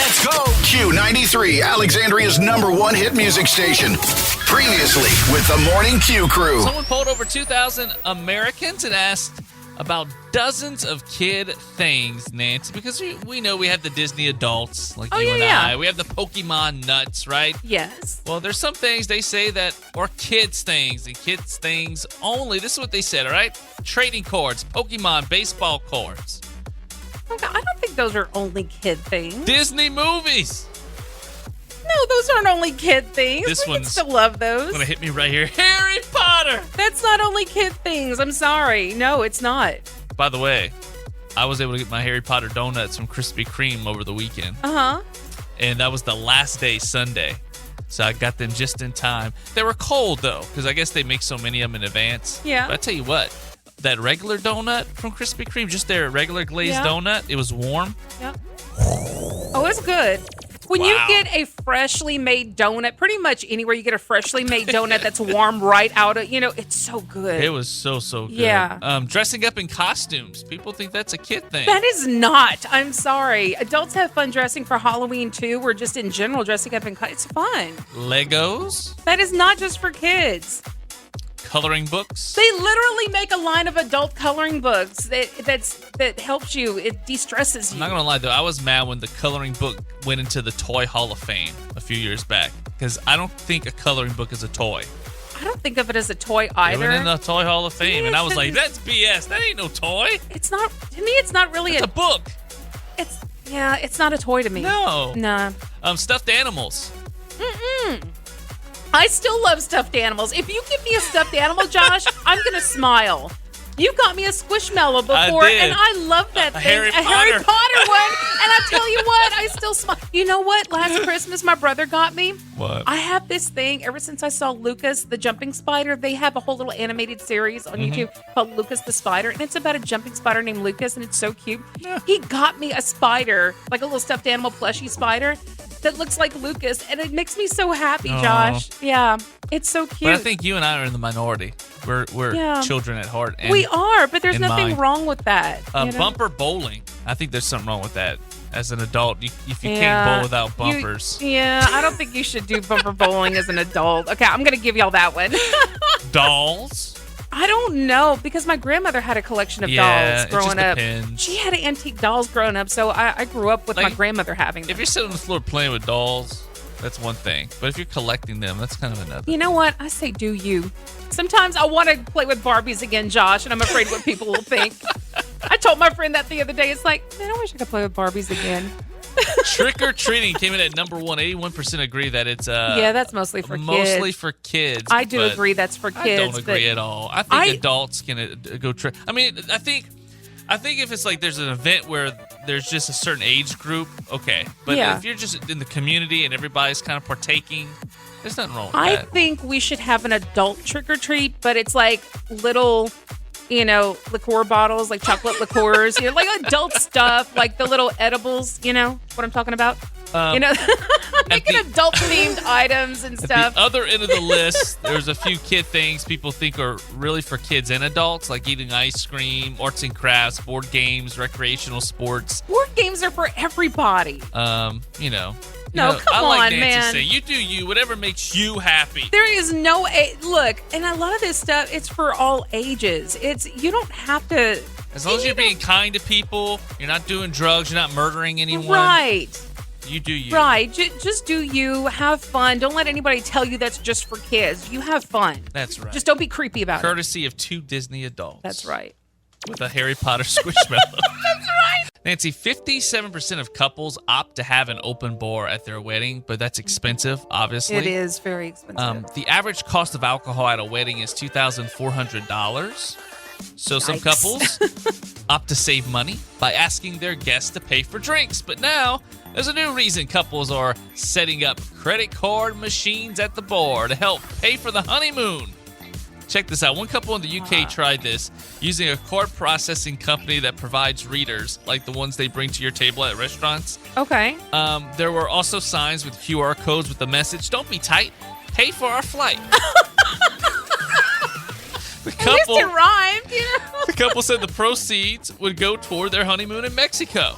Let's go. Q93, Alexandria's #1 hit music station. Previously with the Morning Q crew. Someone polled over 2,000 Americans and asked about dozens of kid things, Nancy, because we know we have the Disney adults like you and I. We have the Pokemon nuts, right? Yes. Well, there's some things they say that are kids things and kids things only. This is what they said, all right? Trading cards, Pokemon baseball cards. Okay, I don't think those are only kid things. Disney movies. No, those aren't only kid things. This We one's still love those. Gonna hit me right here. Harry Potter. That's not only kid things. I'm sorry. No, it's not. By the way, I was able to get my Harry Potter donuts from Krispy Kreme over the weekend. Uh-huh. And that was the last day, Sunday. So I got them just in time. They were cold, though, because I guess they make so many of them in advance. Yeah. But I tell you what, that regular donut from Krispy Kreme, just their regular glazed donut, it was warm. Yep. Oh, it's good. When you get a freshly made donut, pretty much anywhere you get a freshly made donut that's warm right out of, it's so good. It was so good. Yeah. Dressing up in costumes. People think that's a kid thing. That is not. I'm sorry. Adults have fun dressing for Halloween, too. Or just in general, dressing up in it's fun. Legos. That is not just for kids. Coloring books. They literally make a line of adult coloring books that helps you. It de-stresses you. I'm not going to lie, though. I was mad when the coloring book went into the Toy Hall of Fame a few years back. Because I don't think a coloring book is a toy. I don't think of it as a toy either. It went in the Toy Hall of Fame, and I was like, that's BS. That ain't no toy. It's not. To me, it's not really a book. It's not a toy to me. No. Nah. Stuffed animals. Mm-mm. I still love stuffed animals. If you give me a stuffed animal, Josh, I'm going to smile. You got me a Squishmallow before, and I love that thing. Harry Potter one. And I tell you what, I still smile. You know what? Last Christmas, my brother got me. What? I have this thing, ever since I saw Lucas, the jumping spider, they have a whole little animated series on YouTube called Lucas the Spider, and it's about a jumping spider named Lucas, and it's so cute. Yeah. He got me a spider, like a little stuffed animal plushie spider, that looks like Lucas, and it makes me so happy, Josh. Yeah, it's so cute. But I think you and I are in the minority. We're children at heart. And we are, but there's nothing wrong with that. Bumper bowling. I think there's something wrong with that. As an adult, if you can't bowl without bumpers. I don't think you should do bumper bowling as an adult. Okay, I'm going to give y'all that one. Dolls? I don't know, because my grandmother had a collection of dolls growing up. Depends. She had antique dolls growing up, so I grew up with my grandmother having them. If you're sitting on the floor playing with dolls, that's one thing. But if you're collecting them, that's kind of another. You know what? I say do you. Sometimes I want to play with Barbies again, Josh, and I'm afraid what people will think. I told my friend that the other day. It's like, man, I wish I could play with Barbies again. Trick or treating came in at number 1. 81% agree that it's that's mostly for kids. Mostly for kids. I do agree that's for kids. I don't agree at all. I think adults can go trick. I mean, I think if it's like there's an event where there's just a certain age group, okay. But if you're just in the community and everybody's kind of partaking, there's nothing wrong with that. I think we should have an adult trick or treat, but it's like little, liqueur bottles, like chocolate liqueurs, like adult stuff, like the little edibles, you know what I'm talking about? Making adult-themed items and stuff. At the other end of the list, there's a few kid things people think are really for kids and adults, like eating ice cream, arts and crafts, board games, recreational sports. Board games are for everybody. No, come I like on, Nancy man. Say, you do you, whatever makes you happy. There is no look, and a lot of this stuff, it's for all ages. You don't have to. As long as you're being kind to people, you're not doing drugs, you're not murdering anyone. Right. You do you. Right. Just do you. Have fun. Don't let anybody tell you that's just for kids. You have fun. That's right. Just don't be creepy about Courtesy of 2 Disney adults. That's right. With a Harry Potter Squishmallow. That's right. Nancy, 57% of couples opt to have an open bar at their wedding, but that's expensive, obviously. It is very expensive. The average cost of alcohol at a wedding is $2,400. So some couples opt to save money by asking their guests to pay for drinks. But now there's a new reason couples are setting up credit card machines at the bar to help pay for the honeymoon. Check this out. One couple in the UK tried this using a card processing company that provides readers, like the ones they bring to your table at restaurants. Okay. There were also signs with QR codes with the message, "Don't be tight, pay for our flight." At least it rhymed, The couple said the proceeds would go toward their honeymoon in Mexico.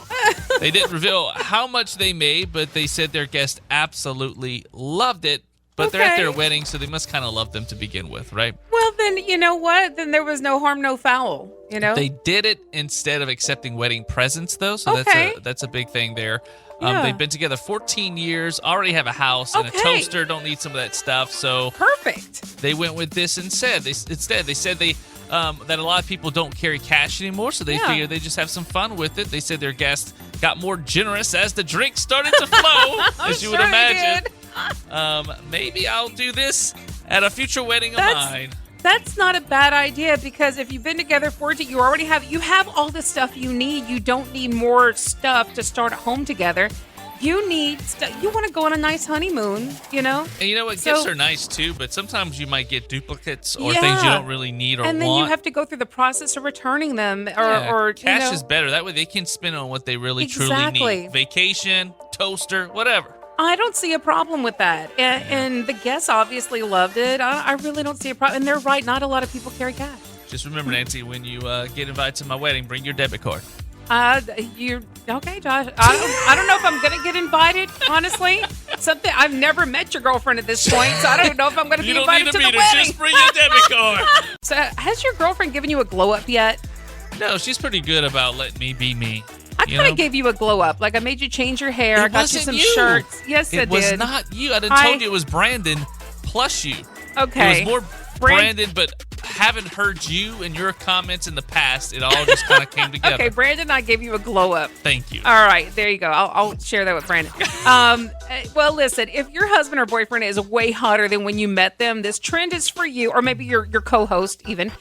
They didn't reveal how much they made, but they said their guests absolutely loved it. But they're at their wedding, so they must kind of love them to begin with, right? Well, then, you know what? Then there was no harm, no foul, you know? They did it instead of accepting wedding presents, though, so that's a big thing there. They've been together 14 years, already have a house and a toaster, don't need some of that stuff, so... Perfect. They went with this instead. They said that a lot of people don't carry cash anymore, so they figured they just have some fun with it. They said their guests got more generous as the drinks started to flow, as you would imagine. Maybe I'll do this at a future wedding of mine. That's not a bad idea, because if you've been together 14, you have all the stuff you need. You don't need more stuff to start a home together. You need stuff. You want to go on a nice honeymoon, you know? And you know what? Gifts are nice too, but sometimes you might get duplicates or things you don't really need or want. And then you have to go through the process of returning them. Or cash is better. That way they can spend on what they really truly need. Vacation, toaster, whatever. I don't see a problem with that. And the guests obviously loved it. I really don't see a problem. And they're right. Not a lot of people carry cash. Just remember, Nancy, when you get invited to my wedding, bring your debit card. You're okay, Josh. I don't know if I'm gonna get invited. Honestly, I've never met your girlfriend at this point, so I don't know if I'm gonna be invited to the wedding. Just bring your debit card. So, has your girlfriend given you a glow up yet? No, she's pretty good about letting me be me. I kind of gave you a glow up. Like I made you change your hair. I got you some shirts. Yes, I did. It was not you. I done told you it was Brandon plus you. Okay. It was more Brandon, but haven't heard you and your comments in the past. It all just kind of came together. Okay, Brandon, I gave you a glow up. Thank you. All right, there you go. I'll share that with Brandon. Well, listen, if your husband or boyfriend is way hotter than when you met them, this trend is for you, or maybe your co-host even.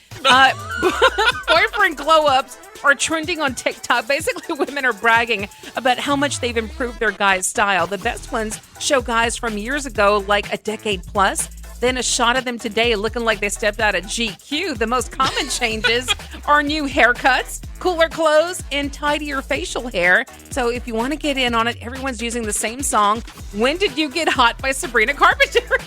Boyfriend glow ups are trending on TikTok. Basically, women are bragging about how much they've improved their guy's style. The best ones show guys from years ago, like a decade plus. Then a shot of them today looking like they stepped out of GQ. The most common changes are new haircuts, cooler clothes, and tidier facial hair. So if you want to get in on it, everyone's using the same song, When Did You Get Hot by Sabrina Carpenter.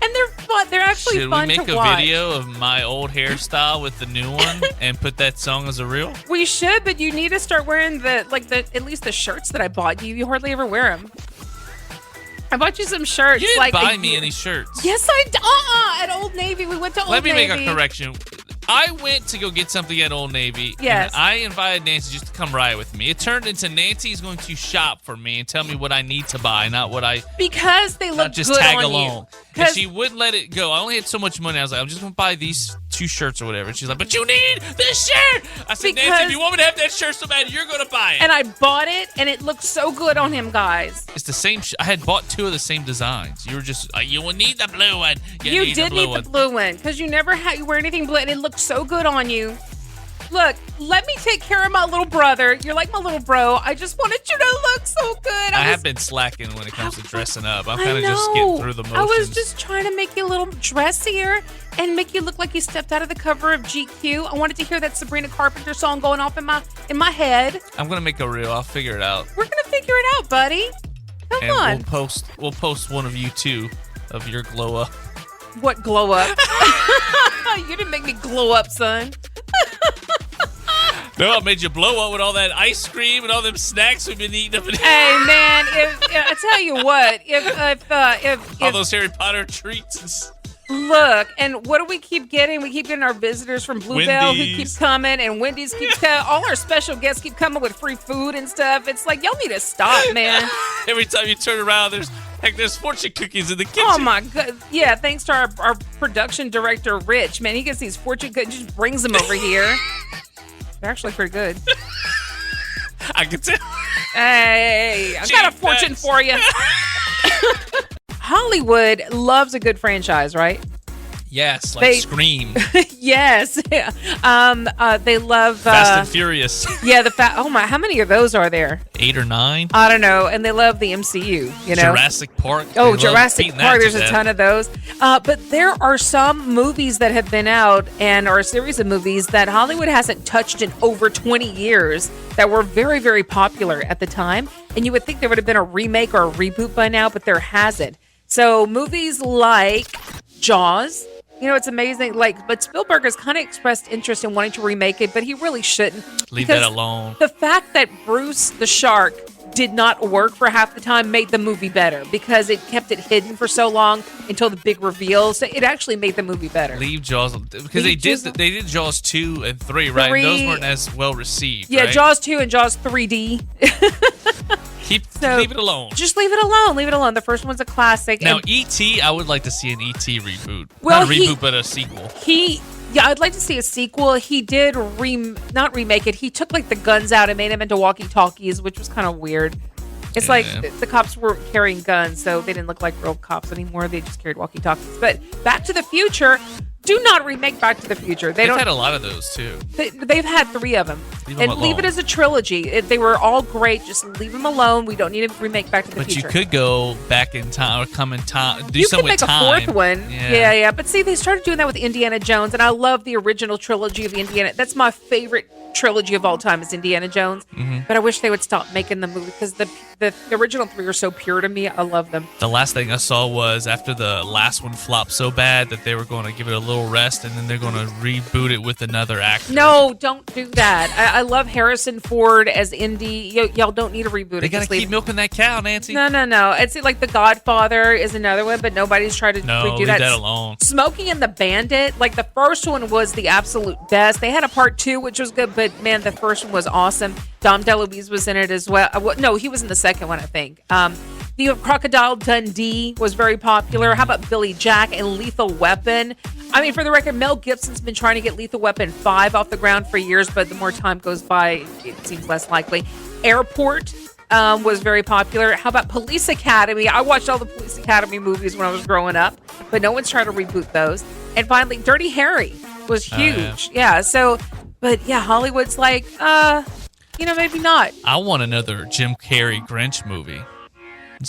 And they're fun. They're actually fun to watch. Should we make a video of my old hairstyle with the new one and put that song as a reel? We should, but you need to start wearing at least the shirts that I bought you. You hardly ever wear them. I bought you some shirts. You didn't buy me any shirts. Yes, I did. At Old Navy. We went to Old Navy. Let me make a correction. I went to go get something at Old Navy. Yes. And I invited Nancy just to come ride with me. It turned into Nancy's going to shop for me and tell me what I need to buy, not what I... Because they look just good tag on along. You. And she wouldn't let it go. I only had so much money. I was like, I'm just going to buy these 2 shirts or whatever. And she's like, but you need this shirt. I said, Nancy, if you want me to have that shirt so bad, you're going to buy it. And I bought it, and it looked so good on him, guys. It's the same. I had bought 2 of the same designs. You were just, you will need the blue one. You did need the blue one because you never you wear anything blue, and it looked so good on you. Look, let me take care of my little brother. You're like my little bro. I just wanted you to look so good. I have been slacking when it comes to dressing up. I'm kind of just getting through the motions. I was just trying to make you a little dressier and make you look like you stepped out of the cover of GQ. I wanted to hear that Sabrina Carpenter song going off in my head. I'm gonna make a reel. I'll figure it out. We're gonna figure it out, buddy. Come on. We'll post one of you 2 of your glow up. What glow up? You didn't make me glow up, son. No, I made you blow up with all that ice cream and all them snacks we've been eating up in here. Hey, man, I tell you what, if all those Harry Potter treats. Look, and what do we keep getting? We keep getting our visitors from Bluebell who keep coming, and Wendy's keeps coming. All our special guests keep coming with free food and stuff. It's like, y'all need to stop, man. Every time you turn around, there's fortune cookies in the kitchen. Oh, my God. Yeah, thanks to our production director, Rich. Man, he gets these fortune cookies, just brings them over here. They're actually pretty good. I can tell. Hey, I got a fortune for you. Hollywood loves a good franchise, right? Yes, like Scream. Yes. They love Fast and Furious. Yeah, how many of those are there? 8 or 9. I don't know. And they love the MCU, you know. Jurassic Park. Oh, Jurassic Park. There's a ton of those. But there are some movies that have been out or a series of movies that Hollywood hasn't touched in over 20 years that were very, very popular at the time. And you would think there would have been a remake or a reboot by now, but there hasn't. So movies like Jaws, It's amazing. But Spielberg has kind of expressed interest in wanting to remake it, but he really shouldn't. Leave because that alone. The fact that Bruce the Shark did not work for half the time made the movie better because it kept it hidden for so long until the big reveal. So it actually made the movie better. Leave Jaws because they did Jaws 2 and 3, right? 3. And those weren't as well received. Yeah, right? Jaws 2 and Jaws 3D. Leave it alone. Just leave it alone. Leave it alone. The first one's a classic. Now, and E.T., I would like to see an E.T. reboot. Well, Not a reboot, but a sequel. I'd like to see a sequel. He did not remake it. He took the guns out and made them into walkie-talkies, which was kind of weird. It's like the cops weren't carrying guns, so they didn't look like real cops anymore. They just carried walkie-talkies. But Back to the Future, do not remake Back to the Future. They've had a lot of those, too. They've had 3 of them. Leave it as a trilogy. They were all great. Just leave them alone. We don't need to remake Back to the Future. But you could go back in time or come in time. Do you something could make with time. a 4th one. Yeah. But see, they started doing that with Indiana Jones, and I love the original trilogy of Indiana. That's my favorite trilogy of all time is Indiana Jones. Mm-hmm. But I wish they would stop making the movie because the original 3 are so pure to me. I love them. The last thing I saw was after the last one flopped so bad that they were going to give it a little rest and then they're going to reboot it with another actor. No, don't do that. I love Harrison Ford as Indy. Y'all don't need to reboot it. They got to keep milking that cow, Nancy. No. It's like The Godfather is another one, but nobody's tried to redo leave that. that alone. Smokey and the Bandit, the first one was the absolute best. They had a part 2, which was good, but man, the first one was awesome. Dom DeLuise was in it as well. No, he was in the second one, I think. The Crocodile Dundee was very popular. How about Billy Jack and Lethal Weapon? I mean, for the record, Mel Gibson's been trying to get Lethal Weapon 5 off the ground for years, but the more time goes by, it seems less likely. Airport was very popular. How about Police Academy? I watched all the Police Academy movies when I was growing up, but no one's trying to reboot those. And finally, Dirty Harry was huge. But Hollywood's like, maybe not. I want another Jim Carrey Grinch movie.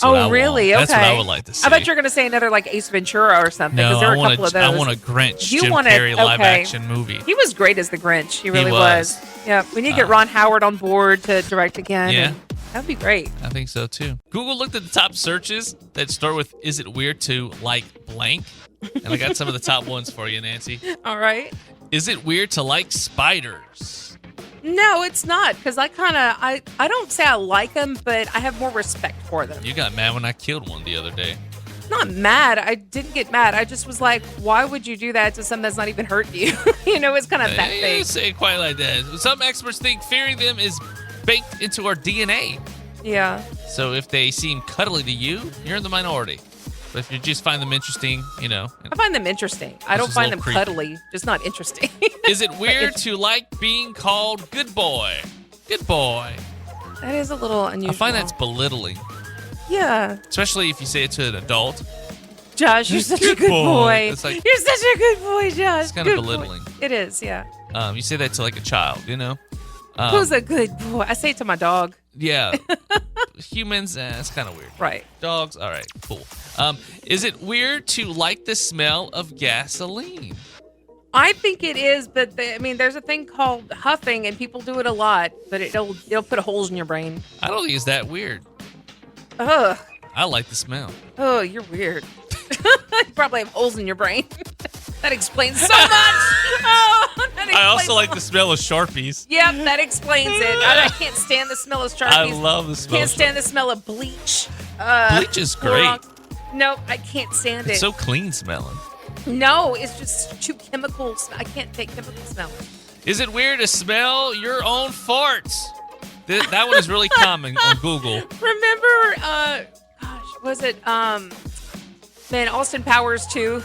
Really? Okay. That's what I would like to see. I bet you're going to say another Ace Ventura or something. No, there are a couple of those. I want a Grinch Jim Carrey live action movie. He was great as the Grinch. He really was. Yeah, we need to get Ron Howard on board to direct again. Yeah. That'd be great. I think so too. Google looked at the top searches that start with "Is it weird to like blank?" And I got some of the top ones for you, Nancy. All right. Is it weird to like spiders? No, it's not, because I don't say I like them, but I have more respect for them. You got mad when I killed one the other day. Not mad. I didn't get mad. I just was like, why would you do that to something that's not even hurting you? It's kind of that thing. Say it quite like that. Some experts think fearing them is baked into our DNA. Yeah. So if they seem cuddly to you, you're in the minority. But if you just find them interesting, I find them interesting. I don't find them cuddly, just not interesting. Is it weird to like being called good boy? Good boy. That is a little unusual. I find that's belittling. Yeah. Especially if you say it to an adult. Josh, you're such a good boy. It's like, you're such a good boy, Josh. It's kind of belittling. Boy. It is, yeah. You say that to a child, Who's a good boy? I say it to my dog. Yeah. Humans, it's kind of weird. Right. Dogs, all right, cool. Is it weird to like the smell of gasoline? I think it is, but there's a thing called huffing, and people do it a lot, but it'll put holes in your brain. I don't think it's that weird. Ugh. I like the smell. Oh, you're weird. You probably have holes in your brain. That explains so much. I also like the smell of Sharpies. Yep, that explains it. I can't stand the smell of Sharpies. I love the smell. Can't stand the smell of bleach. Bleach is great. Nope, I can't stand it. It's so clean smelling. No, it's just too chemical. I can't take chemical smell. Is it weird to smell your own farts? That one is really common on Google. Remember, was it, Austin Powers 2?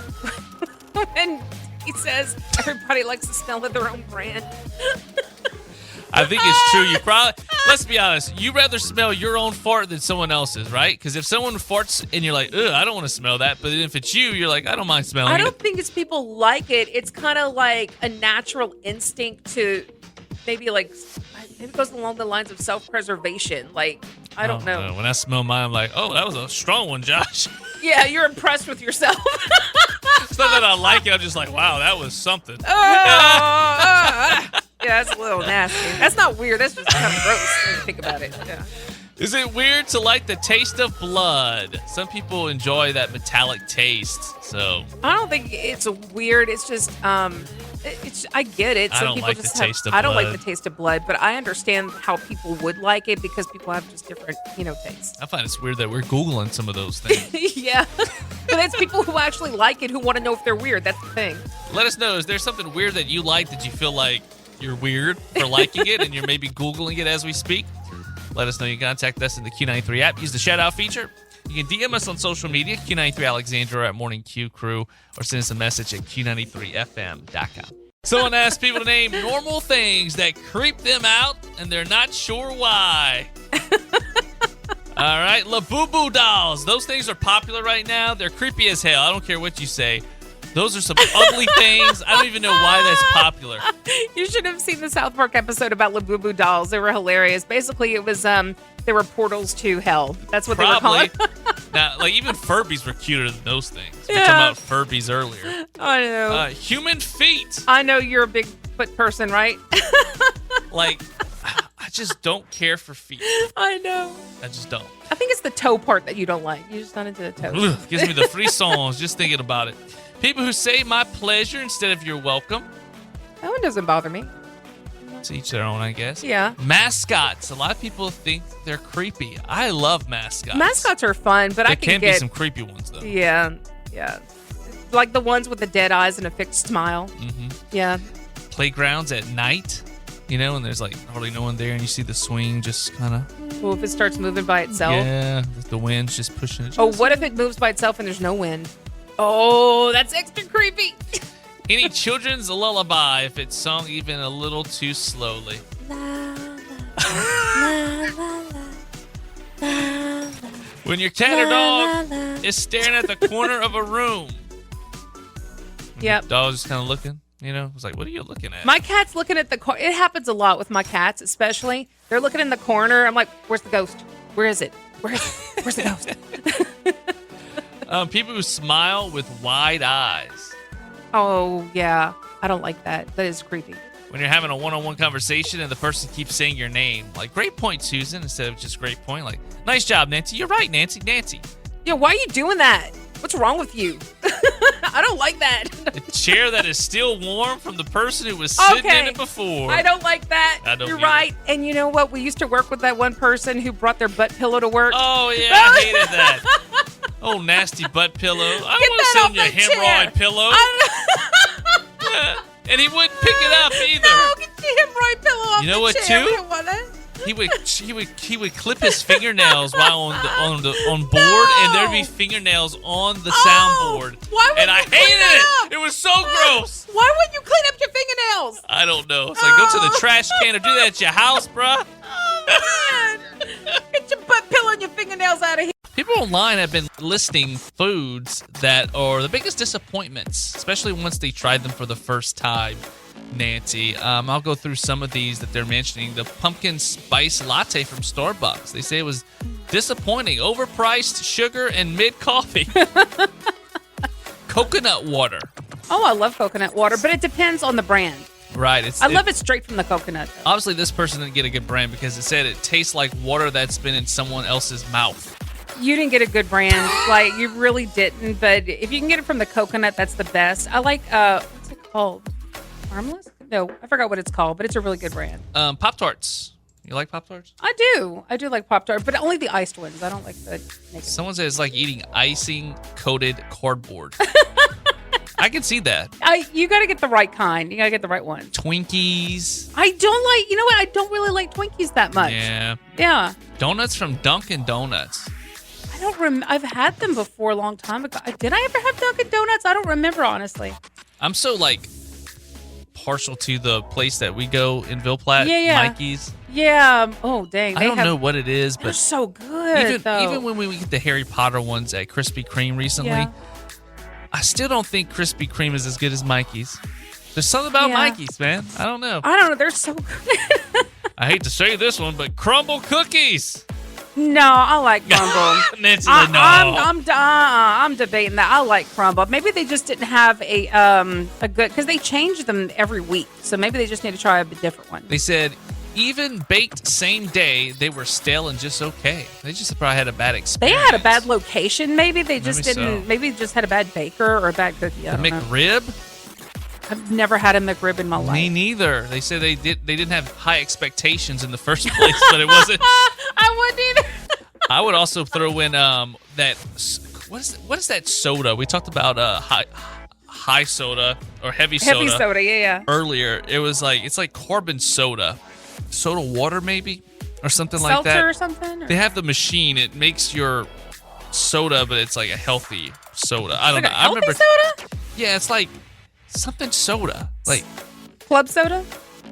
And he says everybody likes to smell of their own brand. I think it's true. You probably, let's be honest, you'd rather smell your own fart than someone else's, right? Because if someone farts and you're like, ugh, I don't want to smell that. But if it's you, you're like, I don't mind smelling it. I don't think it's people like it. It's kind of like a natural instinct to maybe it goes along the lines of self-preservation. I don't know. When I smell mine, I'm like, oh, that was a strong one, Josh. Yeah, you're impressed with yourself. It's not that I like it. I'm just like, wow, that was something. Yeah, that's a little nasty. That's not weird. That's just kind of gross when you think about it. Yeah. Is it weird to like the taste of blood? Some people enjoy that metallic taste. So I don't think it's weird. It's just I get it. I Some don't people like just the have, taste of I don't like blood. the taste of blood, but I understand how people would like it because people have just different, tastes. I find it's weird that we're Googling some of those things. Yeah. But it's people who actually like it who want to know if they're weird. That's the thing. Let us know. Is there something weird that you like that you feel like you're weird for liking it and you're maybe Googling it as we speak? Let us know. You can contact us in the Q93 app. Use the shout-out feature. You can DM us on social media, Q93 Alexandra at Morning Q Crew, or send us a message at Q93FM.com. Someone asked people to name normal things that creep them out, and they're not sure why. All right, Labubu dolls. Those things are popular right now. They're creepy as hell. I don't care what you say. Those are some ugly things. I don't even know why that's popular. You should have seen the South Park episode about Labubu dolls. They were hilarious. Basically, it was they were portals to hell. That's what Probably. they were calling. Now, like even Furbies were cuter than those things. We Yeah. talked about Furbies earlier. I know. Human feet. I know you're a big foot person, right? Like, I just don't care for feet. I know. I just don't. I think it's the toe part that you don't like. You're just not into the toes. Ugh, gives me the frissons just thinking about it. People who say my pleasure instead of you're welcome. That one doesn't bother me. To each their own, I guess. Yeah. Mascots. A lot of people think they're creepy. I love mascots. Mascots are fun, but There I can can get be some creepy ones, though. Yeah. Like the ones with the dead eyes and a fixed smile. Mm-hmm. Yeah. Playgrounds at night, and there's like hardly no one there, and you see the swing just kind of. Well, if it starts moving by itself. Yeah, the wind's just pushing it. Oh, what if it moves by itself and there's no wind? Oh, that's extra creepy. Any children's lullaby if it's sung even a little too slowly. When your cat or dog is staring at the corner of a room. Yep. Dog's just kind of looking, It's like, what are you looking at? My cat's looking at the corner. It happens a lot with my cats, especially. They're looking in the corner. I'm like, where's the ghost? Where is it? Where is it? Where's the ghost? People who smile with wide eyes. Oh, yeah. I don't like that. That is creepy. When you're having a one-on-one conversation and the person keeps saying your name, like, great point, Susan, instead of just great point, like, nice job, Nancy. You're right, Nancy. Yeah, why are you doing that? What's wrong with you? I don't like that. A chair that is still warm from the person who was sitting in it before. I don't like that. I don't You're either. right. And you know what? We used to work with that one person who brought their butt pillow to work. Oh, yeah, I hated that. Oh, nasty butt pillow. I Get want to that send off you a that chair. hemorrhoid pillow. Yeah. And he wouldn't pick it up either. No, get your hemorrhoid pillow off You know the what, chair. too? We don't want that. He would clip his fingernails while on board, and there'd be fingernails on the soundboard. Why would and I you clean hated that it. up? It was so gross. Why wouldn't you clean up your fingernails? I don't know. It's like, go to the trash can or do that at your house, bruh. Oh, man. Get your butt pillow and your fingernails out of here. People online have been listing foods that are the biggest disappointments, especially once they tried them for the first time. Nancy, I'll go through some of these that they're mentioning. The pumpkin spice latte from Starbucks. They say it was disappointing, overpriced, sugar, and mid-coffee. Coconut water. Oh, I love coconut water, but it depends on the brand. Right. I love it straight from the coconut. Though. Obviously, this person didn't get a good brand because it said it tastes like water that's been in someone else's mouth. You didn't get a good brand. Like, you really didn't. But if you can get it from the coconut, that's the best. I like, what's it called? Harmless? No, I forgot what it's called, but it's a really good brand. Pop-Tarts. You like Pop-Tarts? I do. I do like Pop-Tart, but only the iced ones. I don't like the naked. Someone says it's like eating icing-coated cardboard. I can see that. You got to get the right kind. You got to get the right one. Twinkies. I don't like, you know what? I don't really like Twinkies that much. Yeah. Yeah. Donuts from Dunkin' Donuts. I don't remember. I've had them before a long time ago. Did I ever have Dunkin' Donuts? I don't remember, honestly. I'm so, partial to the place that we go in Ville Platte, Yeah. Mikey's. Yeah. Oh, dang. I don't know what it is, They're but so good, even when we get the Harry Potter ones at Krispy Kreme recently, Yeah. I still don't think Krispy Kreme is as good as Mikey's. There's something about Yeah. Mikey's, man. I don't know. I don't know. They're so good. I hate to say this one, but crumble cookies. No, I like crumble. Nancy, no. I'm debating that. I like crumble. Maybe they just didn't have a good, because they change them every week. So maybe they just need to try a different one. They said even baked same day, they were stale and just okay. They just probably had a bad They experience. had a bad location, maybe. They just Maybe didn't. so. Maybe they just had a bad baker or a bad cookie. I The don't know. McRib? I've never had a McRib in my life. Me neither. They said they didn't have high expectations in the first place, but it wasn't. I wouldn't either. I would also throw in that what is that soda? We talked about high soda or heavy soda. Heavy soda, yeah. Earlier. It's like carbon soda. Soda water maybe or something like that. Seltzer or something? Or? They have the machine. It makes your soda, but it's like a healthy soda. I don't Like know. a I remember. healthy soda? Yeah, it's like something soda, like Club soda?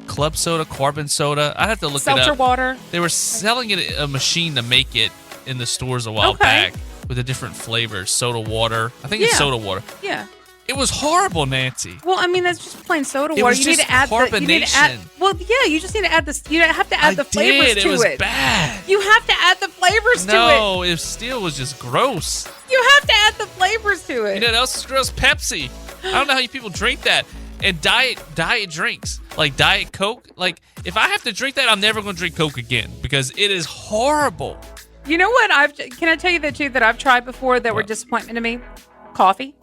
club soda, carbon soda. I have to look Seltzer it up. water? They were selling it a machine to make it in the stores a while Okay. back with the different flavors. Soda water. I think it's Yeah. soda water. Yeah. It was horrible, Nancy. Well, I mean, that's just plain soda It water. was You need just to add you need to add. carbonation. Well, yeah, you just need to add this. You have to add the flavors did. to It was it. bad. You have to add the flavors to it. No, it still was just gross. You have to add the flavors to it. You know what else is gross? Pepsi. I don't know how you people drink that. And diet drinks, like Diet Coke. Like, if I have to drink that, I'm never going to drink Coke again because it is horrible. You know what? Can I tell you the two that I've tried before that were What? disappointment to me? Coffee.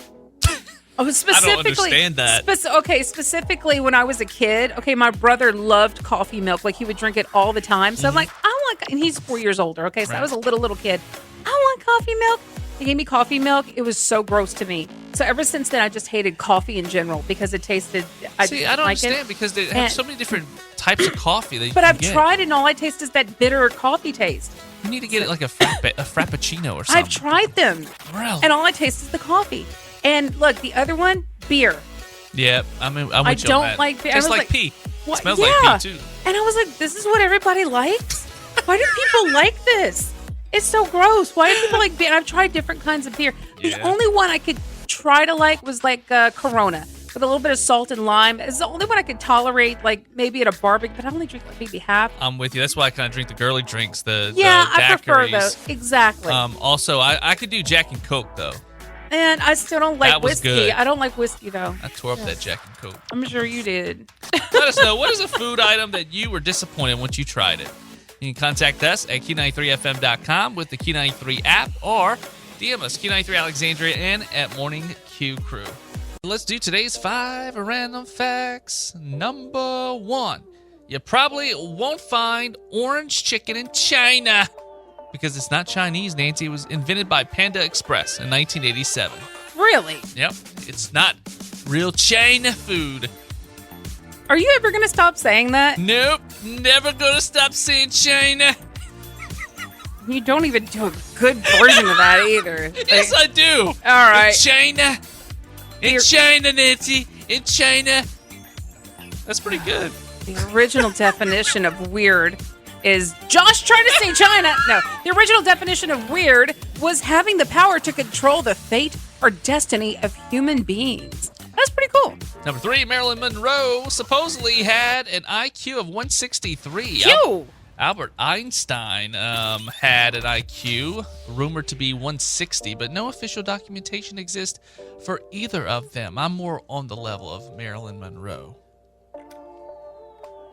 Oh, specifically. understand that. Specifically, when I was a kid, my brother loved coffee milk. Like, he would drink it all the time. So I'm like, and he's 4 years older. Okay, so I Right. was a little kid. I want coffee milk. He gave me coffee milk. It was so gross to me. So ever since then, I just hated coffee in general because it tasted. I don't like understand it. because they have And- so many different types of coffee that you But can I've get. tried it, and all I taste is that bitter coffee taste. You need to get it like a frappuccino or something. I've tried them, Really? and all I taste is the coffee. And look, the other one, beer. Yeah, I'm with you I on don't that. like beer. I Just was like like, pee. What? Smells Yeah. like pee too. And I was like, this is what everybody likes? Why do people like this? It's so gross. Why do people like beer? And I've tried different kinds of beer. The Yeah. only one I could try to like was like Corona with a little bit of salt and lime. It's the only one I could tolerate, like maybe at a barbecue, but I only drink like maybe half. I'm with you. That's why I kind of drink the girly drinks, the I prefer daiquiris. those. Exactly. Also, I could do Jack and Coke though. And I still don't like That was whiskey. good. I don't like whiskey though. I tore up that Jack and Coke. I'm sure you did. Let us know, what is a food item that you were disappointed once you tried it? You can contact us at Q93FM.com with the Q93 app or DM us, Q93 Alexandria and at Morning Q Crew. Let's do today's 5 random facts. Number 1. You probably won't find orange chicken in China because it's not Chinese, Nancy. It was invented by Panda Express in 1987. Really? Yep, it's not real China food. Are you ever going to stop saying that? Nope, never gonna stop saying China. You don't even do a good version of that either. Yes, I do. All right. In China. In You're- China, Nancy. In China. That's pretty good. The original definition of weird is Josh trying to say China. No, the original definition of weird was having the power to control the fate or destiny of human beings. That's pretty cool. Number 3, Marilyn Monroe supposedly had an IQ of 163. Phew. Albert Einstein had an IQ rumored to be 160, but no official documentation exists for either of them. I'm more on the level of Marilyn Monroe.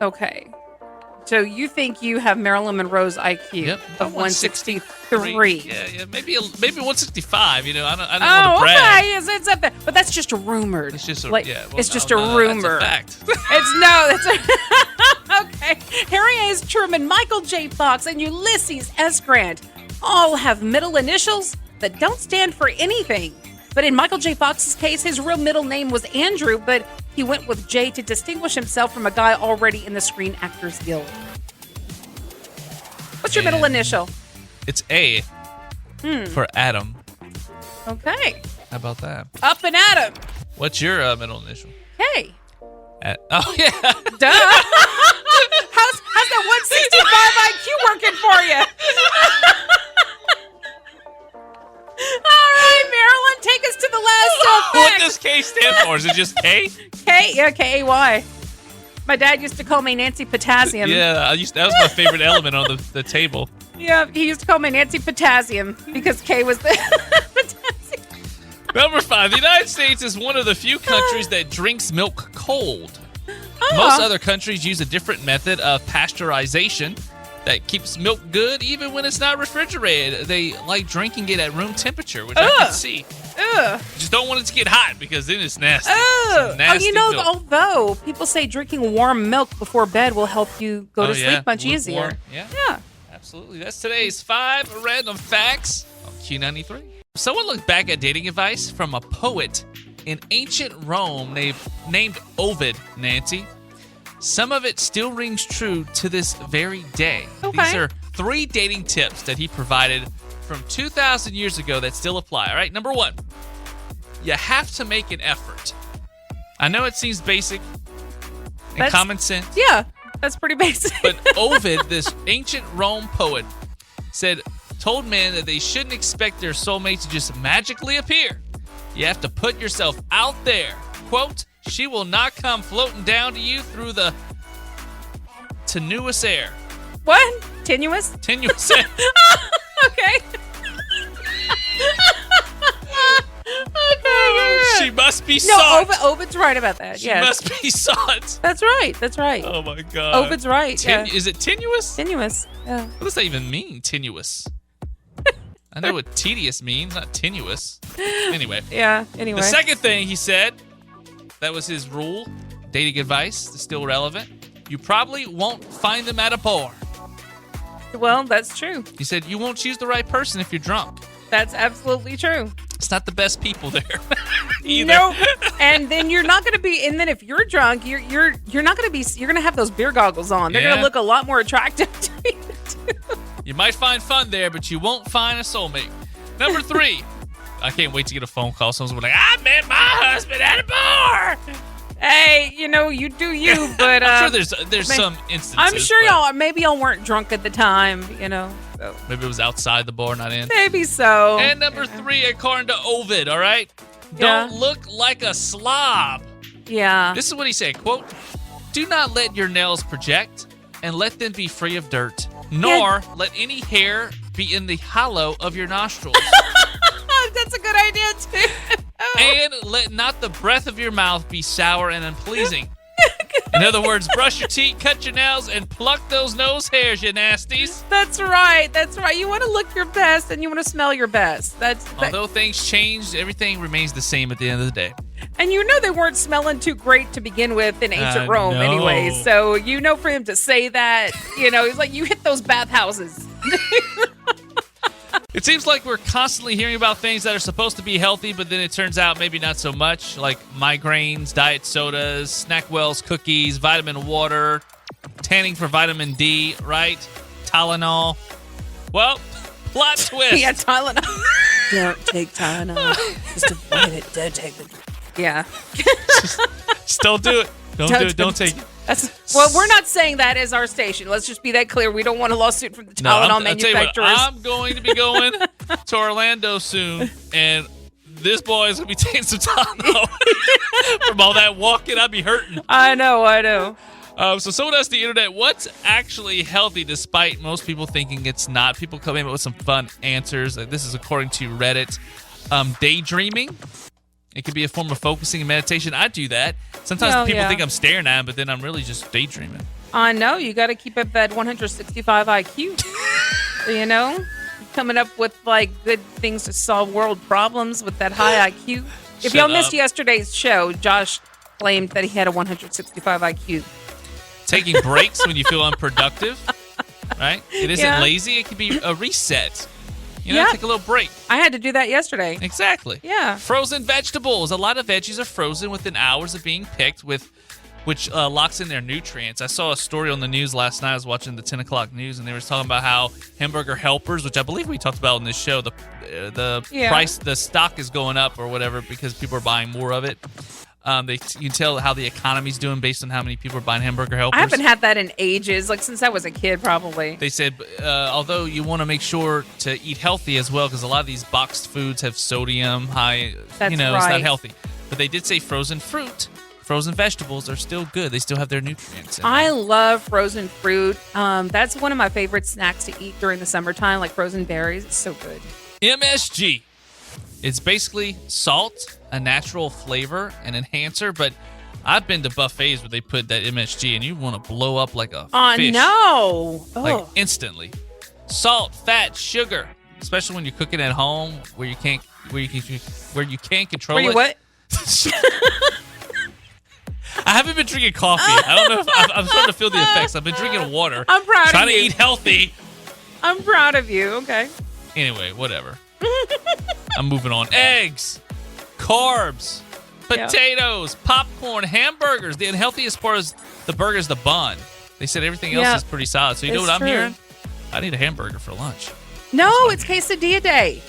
Okay. So you think you have Marilyn Monroe's IQ Yep, of 163? Yeah, maybe 165. You know, I don't want Oh, to brag. okay. It's up there. But that's just rumored. It's just a Like, yeah. it's just a That's rumor. a fact. That's okay. Harry S. Truman, Michael J. Fox, and Ulysses S. Grant all have middle initials that don't stand for anything. But in Michael J. Fox's case, his real middle name was Andrew, but he went with J to distinguish himself from a guy already in the Screen Actors Guild. What's your middle initial? It's A for Adam. Okay. How about that? Up and at him. What's your middle initial? Hey. Oh yeah. Duh. How's that 165 IQ working for you? All right, Marilyn, take us to the last What fact. does K stand for? Is it just K? K, yeah, K-A-Y. My dad used to call me Nancy Potassium. Yeah, that was my favorite element on the table. Yeah, he used to call me Nancy Potassium because K was the potassium. Number 5, the United States is one of the few countries that drinks milk cold. Most other countries use a different method of pasteurization that keeps milk good even when it's not refrigerated. They like drinking it at room temperature, which I can see. Just don't want it to get hot because then it's nasty. Nasty milk. Although people say drinking warm milk before bed will help you go to sleep much easier. Yeah. Absolutely. That's today's 5 random facts on Q93. Someone looked back at dating advice from a poet in ancient Rome named Ovid, Nancy. Some of it still rings true to this very day. Okay. These are 3 dating tips that he provided from 2,000 years ago that still apply. All right, number 1, you have to make an effort. I know it seems basic and common sense. Yeah, that's pretty basic. But Ovid, this ancient Rome poet, told men that they shouldn't expect their soulmate to just magically appear. You have to put yourself out there. Quote, she will not come floating down to you through the tenuous air. What? Tenuous? Tenuous air. Okay. She must be sought. No, Ovid's right about that. She must be sought. That's right. Oh, my God. Ovid's right. Is it tenuous? Tenuous. Yeah. What does that even mean, tenuous? I know what tedious means, not tenuous. Anyway. Yeah, anyway. The second thing he said, that was his rule, dating advice, is still relevant. You probably won't find them at a bar. Well, that's true. He said you won't choose the right person if you're drunk. That's absolutely true. It's not the best people there either. No, and then you're not going to be. And then if you're drunk, you're not going to be. You're going to have those beer goggles on. They're going to look a lot more attractive to you. You might find fun there, but you won't find a soulmate. Number 3, I can't wait to get a phone call. Someone's gonna be like, I met my husband at a bar. Hey, you do you, but I'm sure there's some instances. I'm sure maybe y'all weren't drunk at the time, So. Maybe it was outside the bar, not in. Maybe so. And number 3, according to Ovid, all right? Don't look like a slob. Yeah. This is what he said, quote, do not let your nails project and let them be free of dirt, nor let any hair be in the hollow of your nostrils. That's a good idea, too. And let not the breath of your mouth be sour and unpleasing. In other words, brush your teeth, cut your nails, and pluck those nose hairs, you nasties. That's right. You want to look your best and you want to smell your best. Although things changed, everything remains the same at the end of the day. And they weren't smelling too great to begin with in ancient Rome anyway. So for him to say that, he's like, you hit those bathhouses. It seems like we're constantly hearing about things that are supposed to be healthy, but then it turns out maybe not so much, like migraines, diet sodas, Snackwell's cookies, vitamin water, tanning for vitamin D, right? Tylenol. Well, plot twist. Yeah, Tylenol. Don't take Tylenol. Just avoid it. Don't take it. Yeah. Just don't do it. Don't do it. Don't take it. Well, we're not saying that as our station. Let's just be that clear. We don't want a lawsuit from the Tylenol manufacturers. I'm going to be going to Orlando soon, and this boy is going to be taking some Tylenol. From all that walking, I'd be hurting. I know. So someone asked the internet, what's actually healthy despite most people thinking it's not? People come in with some fun answers. This is according to Reddit. Daydreaming. It could be a form of focusing and meditation. I do that. Sometimes people think I'm staring at them, but then I'm really just daydreaming. I know. You got to keep up that 165 IQ. Coming up with good things to solve world problems with that high IQ. If y'all missed yesterday's show, Josh claimed that he had a 165 IQ. Taking breaks when you feel unproductive, right? It isn't lazy. It could be a reset. Take a little break. I had to do that yesterday. Exactly. Yeah. Frozen vegetables. A lot of veggies are frozen within hours of being picked, which locks in their nutrients. I saw a story on the news last night. I was watching the 10 o'clock news, and they were talking about how Hamburger Helpers, which I believe we talked about on this show, the price, the stock is going up or whatever because people are buying more of it. You can tell how the economy's doing based on how many people are buying Hamburger Helpers. I haven't had that in ages, since I was a kid, probably. They said, although you want to make sure to eat healthy as well, because a lot of these boxed foods have sodium, high, That's it's right. not healthy. But they did say frozen fruit, frozen vegetables are still good. They still have their nutrients. I love frozen fruit. That's one of my favorite snacks to eat during the summertime, like frozen berries. It's so good. MSG. It's basically salt, a natural flavor, an enhancer, but I've been to buffets where they put that MSG and you want to blow up like a fish. No. Like instantly. Salt, fat, sugar, especially when you're cooking at home where you can't control Were you it. what? I haven't been drinking coffee. I don't know if I'm starting to feel the effects. I've been drinking water. I'm proud trying of to you. eat healthy. I'm proud of you. Okay. Anyway, whatever. I'm moving on. Eggs, carbs, potatoes, popcorn, hamburgers. The unhealthiest part is the burger's the bun. They said everything else is pretty solid. So you know what I'm hearing? I need a hamburger for lunch. No, it's quesadilla day.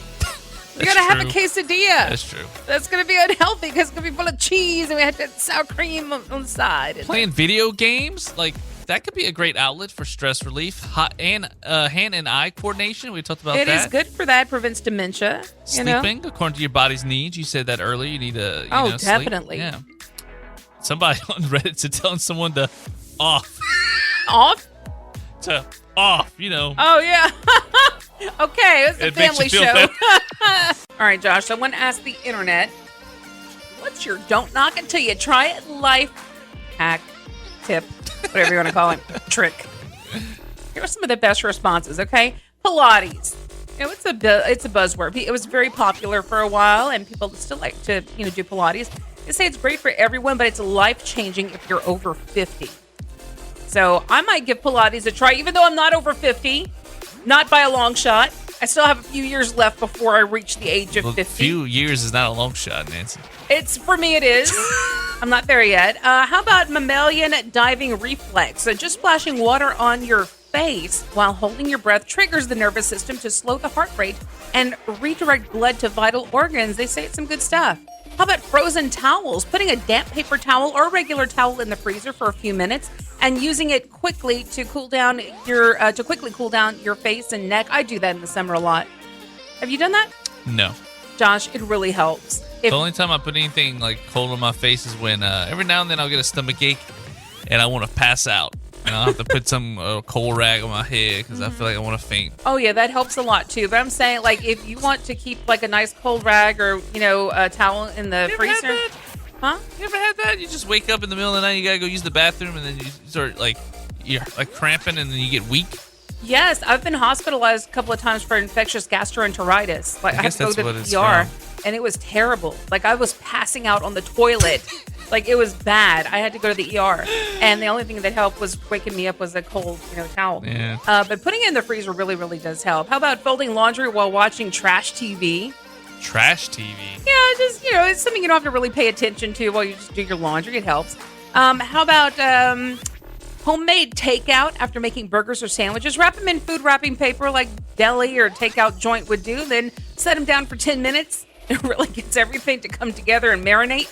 You gotta have a quesadilla. That's true. That's gonna be unhealthy because it's gonna be full of cheese and we have sour cream on the side. Playing video games, like that could be a great outlet for stress relief. Hand and eye coordination. We talked about that. It is good for that. Prevents dementia. Sleeping according to your body's needs. You said that earlier. You need to. Definitely. Sleep. Yeah. Somebody on Reddit said telling someone to off. Off? To off. Oh yeah. Okay, it's a family show. All right, Josh. I want to ask the internet, what's your don't knock until you try it life hack, tip, whatever you want to call it, trick? Here are some of the best responses. Okay, Pilates. It's a buzzword. It was very popular for a while, and people still like to do Pilates. They say it's great for everyone, but it's life changing if you're over 50. So I might give Pilates a try, even though I'm not over 50. Not by a long shot. I still have a few years left before I reach the age of 50. A few years is not a long shot, Nancy. For me, it is. I'm not there yet. How about mammalian diving reflex? So just splashing water on your face while holding your breath triggers the nervous system to slow the heart rate and redirect blood to vital organs. They say it's some good stuff. How about frozen towels? Putting a damp paper towel or a regular towel in the freezer for a few minutes and using it quickly to cool down your face and neck. I do that in the summer a lot. Have you done that? No. Josh, it really helps. The only time I put anything like cold on my face is when every now and then I'll get a stomach ache and I want to pass out. And I'll have to put some cold rag on my head because I feel like I want to faint. Oh, yeah, that helps a lot, too. But I'm saying, like, if you want to keep, like, a nice cold rag or, a towel in the freezer. Huh? You ever had that? You just wake up in the middle of the night, you got to go use the bathroom, and then you start, you're, cramping, and then you get weak? Yes, I've been hospitalized a couple of times for infectious gastroenteritis. Like, I had to go to the ER, and it was terrible. Like, I was passing out on the toilet. Like, it was bad. I had to go to the ER. And the only thing that helped was waking me up was a cold, towel. Yeah. But putting it in the freezer really, really does help. How about folding laundry while watching trash TV? Trash TV? Yeah, just, it's something you don't have to really pay attention to while you just do your laundry. It helps. How about homemade takeout after making burgers or sandwiches? Wrap them in food wrapping paper like deli or takeout joint would do. Then set them down for 10 minutes. It really gets everything to come together and marinate.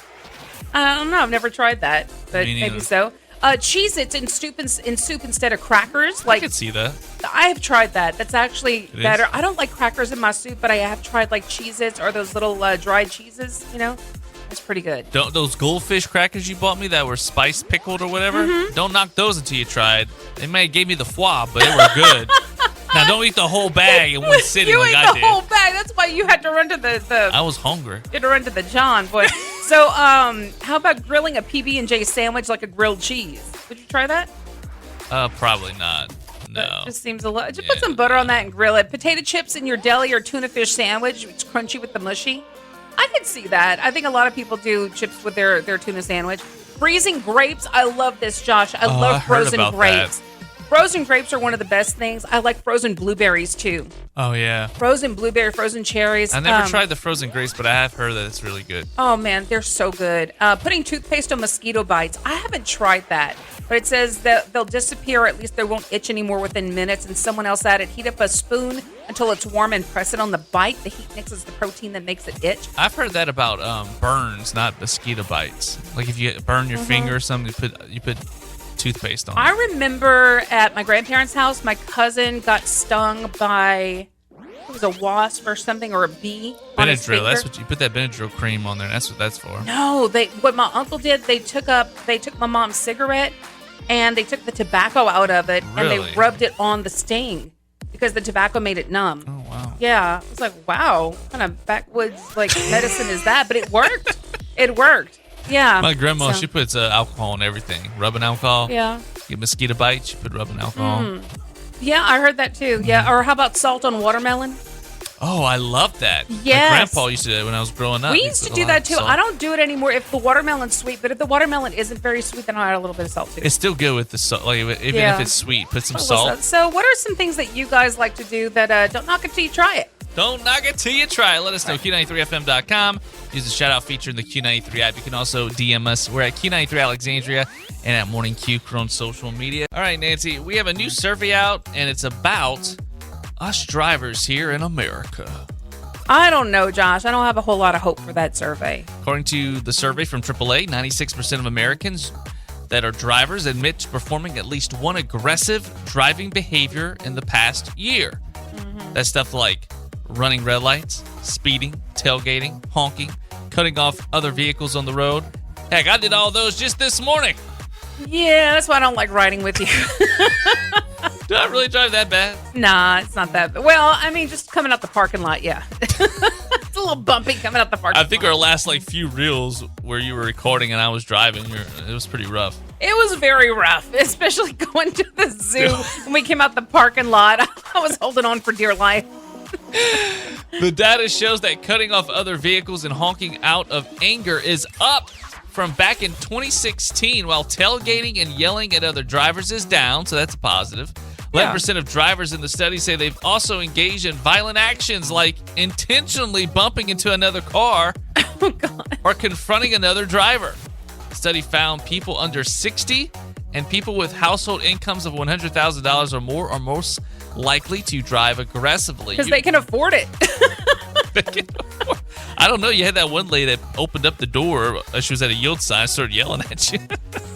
I don't know. I've never tried that, but maybe so. Cheez-Its in soup instead of crackers. I could see that. I have tried that. That's actually better. Is? I don't like crackers in my soup, but I have tried Cheez-Its or those little dried cheeses. It's pretty good. Those goldfish crackers you bought me that were spice pickled or whatever, don't knock those until you tried. They may have gave me the foie, but they were good. Now, don't eat the whole bag in one sitting you like ate I did. the whole bag. That's why you had to run to the I was hungry. You had to run to the John, boy. So, how about grilling a PB&J sandwich like a grilled cheese? Would you try that? Probably not. No. That just seems a lot. Just put some butter on that and grill it. Potato chips in your deli or tuna fish sandwich. It's crunchy with the mushy. I could see that. I think a lot of people do chips with their tuna sandwich. Freezing grapes. I love this, Josh. I love frozen grapes. That. Frozen grapes are one of the best things. I like frozen blueberries, too. Oh, yeah. Frozen blueberry, frozen cherries. I never tried the frozen grapes, but I have heard that it's really good. Oh, man, they're so good. Putting toothpaste on mosquito bites. I haven't tried that, but it says that they'll disappear, or at least they won't itch anymore within minutes, and someone else added, heat up a spoon until it's warm and press it on the bite. The heat mixes the protein that makes it itch. I've heard that about burns, not mosquito bites. Like if you burn your finger or something, you put toothpaste on. I remember at my grandparents' house, my cousin got stung by, it was a wasp or something, or a bee. Benadryl. That's what you put that Benadryl cream on there. That's what that's for. No, what my uncle did, they took my mom's cigarette and they took the tobacco out of it and they rubbed it on the sting because the tobacco made it numb. Oh wow. Yeah, I was like, wow, what kind of backwoods medicine is that? But it worked. It worked. Yeah. My grandma, So- she puts alcohol in everything. Rubbing alcohol. Yeah. Get mosquito bites, she put rubbing alcohol. Yeah, I heard that too. Yeah. Or how about salt on watermelon? Oh, I love that. Yes. My grandpa used to do that when I was growing up. We He used to put a do lot that of too. salt. I don't do it anymore if the watermelon's sweet, but if the watermelon isn't very sweet, then I'll add a little bit of salt too. It's still good with the salt. Like, even Yeah. if it's sweet, put some What was salt. that? So, what are some things that you guys like to do that don't knock it till you try it? Don't knock it till you try it. Let us know. Q93FM.com. Use the shout out feature in the Q93 app. You can also DM us. We're at Q93 Alexandria and at Morning Q Crew on social media. All right, Nancy, we have a new survey out, and it's about us drivers here in America. I don't know, Josh. I don't have a whole lot of hope for that survey. According to the survey from AAA, 96% of Americans that are drivers admit to performing at least one aggressive driving behavior in the past year. That's stuff like running red lights, speeding, tailgating, honking, cutting off other vehicles on the road. Heck, I did all those just this morning. Yeah, that's why I don't like riding with you. Do I really drive that bad? Nah, it's not that. Well, I mean, just coming out the parking lot, yeah. It's a little bumpy coming out the parking lot. I think our last few reels where you were recording and I was driving, it was pretty rough. It was very rough, especially going to the zoo when we came out the parking lot. I was holding on for dear life. The data shows that cutting off other vehicles and honking out of anger is up from back in 2016, while tailgating and yelling at other drivers is down, so that's a positive. 11% of drivers in the study say they've also engaged in violent actions like intentionally bumping into another car or confronting another driver. The study found people under 60 and people with household incomes of $100,000 or more are most likely to drive aggressively. Because they can afford it. I don't know. You had that one lady that opened up the door. She was at a yield sign, started yelling at you.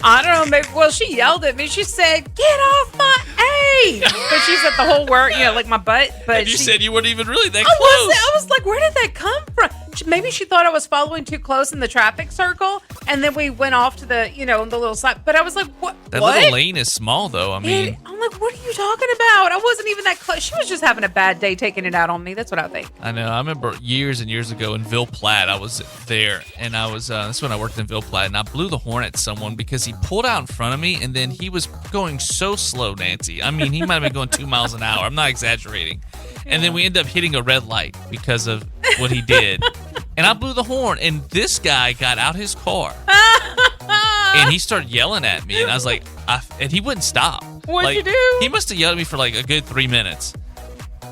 I don't know. Maybe, well, she yelled at me. She said, "Get off my A!" But she said the whole word, like my butt. But And you said you weren't even really that I close. I was like, where did that come from? Maybe she thought I was following too close in the traffic circle, and then we went off to the, the little side. But I was like, what? That what? little lane is small, though. I mean, I'm like, what are you talking about? I wasn't even that close. She was just having a bad day taking it out on me. That's what I think. I know. I remember years and years ago in Ville Platte, I was there, and I was, that's when I worked in Ville Platte, and I blew the horn at someone because he pulled out in front of me, and then he was going so slow, Nancy. I mean, he might have been going 2 miles an hour. I'm not exaggerating. And then we ended up hitting a red light because of what he did. And I blew the horn, and this guy got out his car, and he started yelling at me, and I was like, and he wouldn't stop. What'd you do? He must have yelled at me for a good 3 minutes.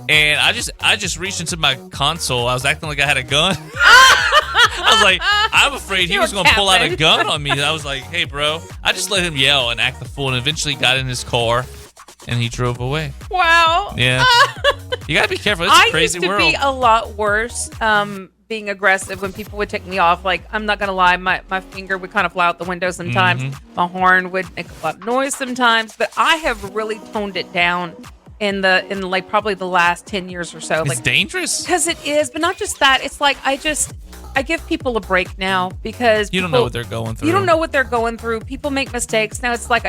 And I just reached into my console. I was acting like I had a gun. I was like, I'm afraid he was going to pull out a gun on me. I was like, hey, bro. I just let him yell and act the fool, and eventually got in his car, and he drove away. Wow. Yeah. You got to be careful. It's a crazy world. I used to be a lot worse being aggressive when people would take me off. Like, I'm not going to lie, my finger would kind of fly out the window sometimes. Mm-hmm. My horn would make a lot of noise sometimes. But I have really toned it down in probably the last 10 years or so. It's dangerous. Because it is, but not just that. It's like I give people a break now because you don't know what they're going through. You don't know what they're going through. People make mistakes. Now it's like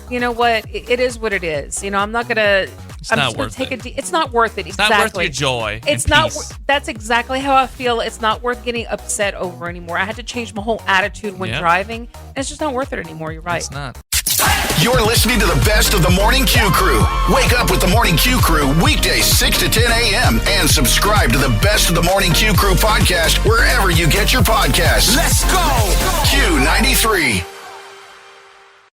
you know what? It is what it is. I'm not gonna. It's not worth it. It's not worth it. It's exactly. not worth your joy. It's not. That's exactly how I feel. It's not worth getting upset over anymore. I had to change my whole attitude when driving, and it's just not worth it anymore. You're right. It's not. You're listening to the best of the Morning Q Crew. Wake up with the Morning Q Crew weekdays 6 to 10 a.m. and subscribe to the best of the Morning Q Crew podcast wherever you get your podcasts. Let's go! Q93.